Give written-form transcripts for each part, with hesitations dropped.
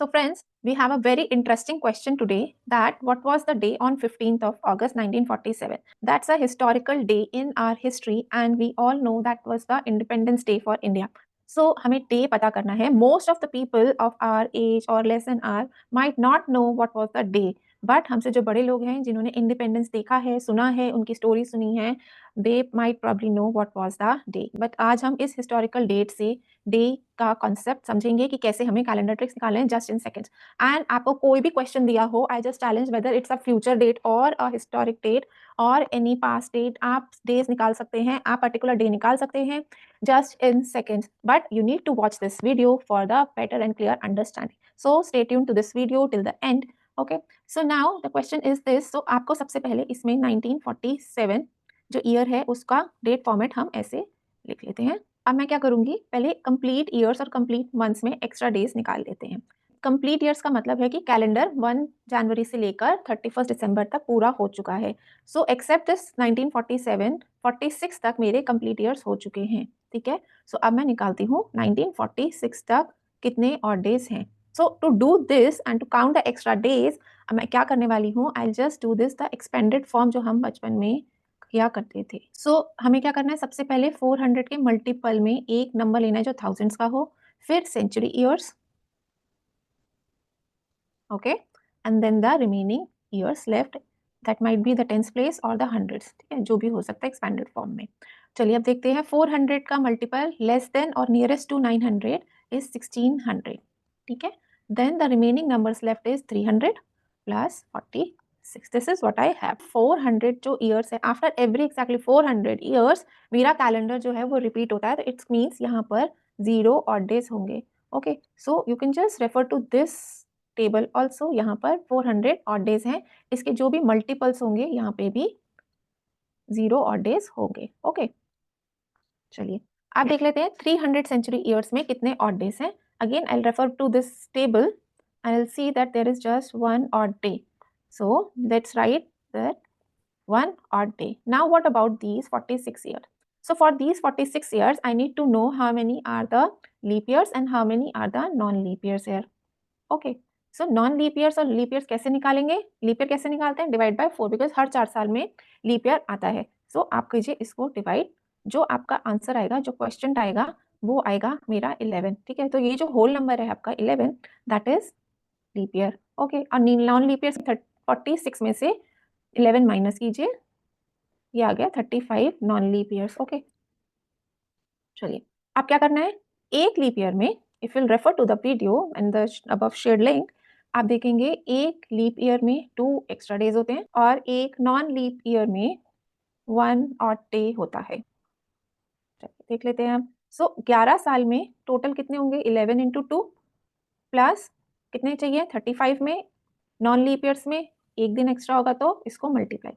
So friends, we have a very interesting question today, that what was the day on 15th of August 1947? That's a historical day in our history and we all know that was the Independence Day for India. So हमें day पता करना है. Most of the people of our age or less than our might not know what was the day. But हमसे जो बड़े लोग हैं जिन्होंने इंडिपेंडेंस देखा है, सुना है, उनकी स्टोरी सुनी है, they might probably know what was the day. But आज हम इस हिस्टोरिकल डेट से डे का कॉन्सेप्ट समझेंगे कि कैसे हमें कैलेंडर ट्रिक्स निकालने हैं जस्ट इन सेकंड्स. एंड आपको कोई भी क्वेश्चन दिया हो, I just challenge whether it's a future date और अ हिस्टोरिक डेट और एनी पास्ट डेट, आप डेज निकाल सकते हैं, आप पर्टिकुलर डे निकाल सकते हैं just in seconds. But you need to watch this video for the better and clear understanding. So stay tuned to this video till the end. Okay. So now the question is this. So आपको सबसे पहले इसमें 1947 जो year है उसका date format हम ऐसे लिख लेते हैं. अब मैं क्या करूंगी, पहले कंप्लीट ईयर्स और कंप्लीट मंथ्स में एक्स्ट्रा डेज निकाल लेते हैं. कंप्लीट ईयर्स का मतलब है कि कैलेंडर 1 जनवरी से लेकर 31 दिसंबर तक पूरा हो चुका है. सो एक्सेप्ट दिस 1947, 46 तक मेरे कंप्लीट ईयर्स हो चुके हैं. ठीक है. सो अब मैं निकालती हूँ 1946 तक कितने और डेज हैं. So to do this and to count the extra days, अब मैं क्या करने वाली हूँ, I just do this the expanded form जो हम बचपन में किया करते थे. हमें क्या करना है, सबसे पहले 400 के मल्टीपल में एक नंबर लेना है जो थाउजेंड्स का हो, फिर century years, okay, and then the remaining years left, that might be the tens place और द हंड्रेड्स. ठीक है, जो भी हो सकता है एक्सपेंडेड फॉर्म में. चलिए अब देखते हैं 400 का मल्टीपल लेस देन और नियरेस्ट टू 900 इज 1600. ठीक है, then the remaining numbers left is 300 plus 46. This is what I have. 400 जो ईयर्स है, आफ्टर एवरी एक्जैक्टली 400 ईयर्स मेरा कैलेंडर जो है वो रिपीट होता है. तो इट्स मीन्स यहाँ पर 0 और डेज होंगे. Okay, so you can just refer to this table also. यहाँ पर 400 और डेज हैं, इसके जो भी मल्टीपल्स होंगे यहाँ पे भी 0 और डेज होंगे. ओके, चलिए आप देख लेते हैं 300 सेंचुरी ईयर्स में कितने ऑड डेज हैं. Again I refer to this table, I will see that there is just one odd day. So let's write that one odd day. Now what about these 46 years? So for these 46 years, I need to know how many are the leap years and how many are the non-leap years here. Okay. So non-leap years और leap years कैसे निकालेंगे? leap year कैसे निकालते हैं? Divide by 4, because हर 4 साल में leap year आता है. So आप कीजिए इसको divide, जो आपका आंसर आएगा, जो क्वेश्चन आएगा वो आएगा मेरा 11. ठीक है, तो ये जो होल नंबर है आपका 11, that is leap year. Okay, और नॉन लीप ईयर 46 में से 11 माइनस कीजिए, ये आ गया 35 नॉन लीप ईयर्स. ओके, चलिए अब क्या करना है, एक लीप ईयर में, if will refer to the video and the above shared link, आप देखेंगे एक लीप ईयर में 2 एक्स्ट्रा डेज होते हैं और एक नॉन लीप ईयर में 1 ऑड डे होता है. देख लेते हैं हम. सो 11 साल में टोटल कितने होंगे, 11 इंटू 2 प्लस कितने चाहिए 35 में, नॉन लीप ईयर्स में एक दिन एक्स्ट्रा होगा तो इसको मल्टीप्लाई,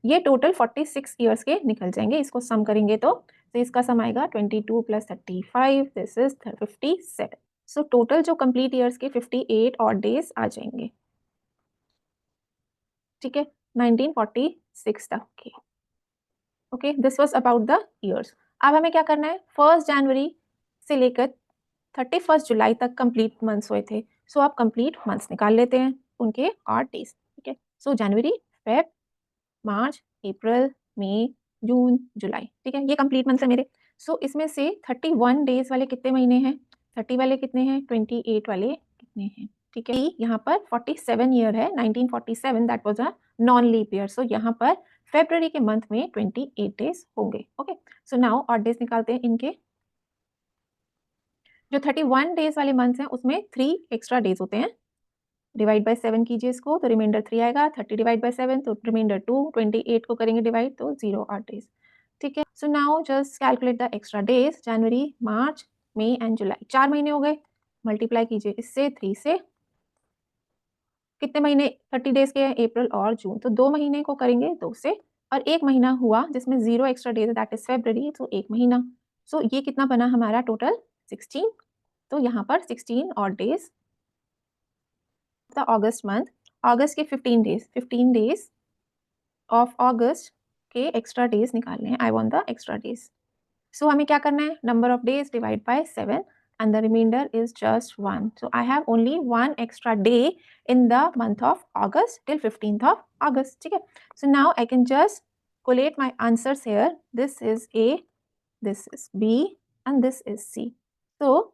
ये टोटल 46 ईयर्स के निकल जाएंगे. इसको सम करेंगे तो इसका सम आएगा 22 plus 35, this is 57. So total जो कंप्लीट ईयर्स के 58 और डेज आ जाएंगे. ठीक है, 1946 तक के. Okay, this was about the years. अब हमें क्या करना है, 1 जनवरी से लेकर 31 जुलाई तक कंप्लीट मंथ्स हुए थे. सो आप कंप्लीट मंथ्स निकाल लेते हैं, उनके और डेज. ठीक है, सो जनवरी, फेब, मार्च, अप्रैल, मई, जून, जुलाई. ठीक है, ये कंप्लीट मंथ्स है मेरे. सो इसमें से 31 डेज वाले कितने महीने हैं, 30 वाले कितने हैं, 28 वाले कितने हैं. ठीक है, यहाँ पर 47 ईयर है, 1947 that was a non leap year. So यहाँ पर फेब्रुवरी के मंथ में 28 डेज होंगे. ओके, सो नाउ और डेज निकालते हैं इनके. जो 31 डेज वाले मंथ्स हैं उसमें 3 एक्स्ट्रा डेज होते हैं. डिवाइड बाय 7 कीजिए इसको तो रिमाइंडर 3 आएगा. 30 डिवाइड बाय 7 तो रिमाइंडर 2. 28 को करेंगे डिवाइड तो 0 और डेज. ठीक है, so now just calculate the extra days. January, March, May and July, 4 महीने हो गए. मल्टीप्लाई कीजिए इससे 3 से. कितने महीने 30 डेज के हैं, अप्रैल और जून, तो 2 महीने को करेंगे 2 से, और 1 महीना हुआ जिसमें 0 एक्स्ट्रा डेज है, दैट इज फेब्रुवरी, तो 1 महीना. सो ये कितना बना हमारा टोटल 16. तो यहाँ पर 16 और डेज द अगस्त मंथ. अगस्त के 15 डेज ऑफ अगस्त के एक्स्ट्रा डेज निकालने हैं. I want the extra days. So हमें क्या करना है, number of days divide by 7. and the remainder is just 1. So I have only 1 extra day in the month of August till 15th of August. ठीक है? So now I can just collate my answers here. This is A, this is B, and this is C. So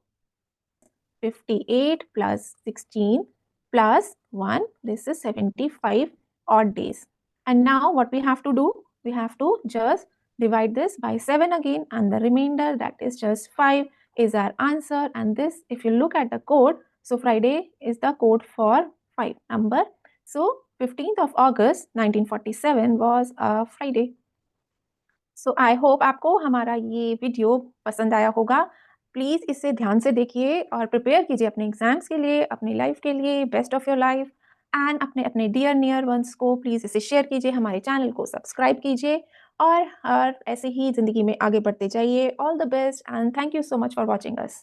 58 plus 16 plus 1, this is 75 odd days. And now what we have to do? We have to just divide this by 7 again, and the remainder, that is just 5, is our answer. And this, if you look at the code, so Friday is the code for 5 number. So 15th of August 1947 was a Friday. So I hope आपको हमारा ये video पसंद आया होगा। Please इसे ध्यान से देखिए और प्रिपेयर कीजिए अपने एग्ज़ाम्स के लिए, अपनी लाइफ़ के लिए, best of your life. And अपने अपने डियर नियर वंस को प्लीज़ इसे शेयर कीजिए, हमारे चैनल को सब्सक्राइब कीजिए और ऐसे ही ज़िंदगी में आगे बढ़ते जाइए। All the best and thank you so much for watching us.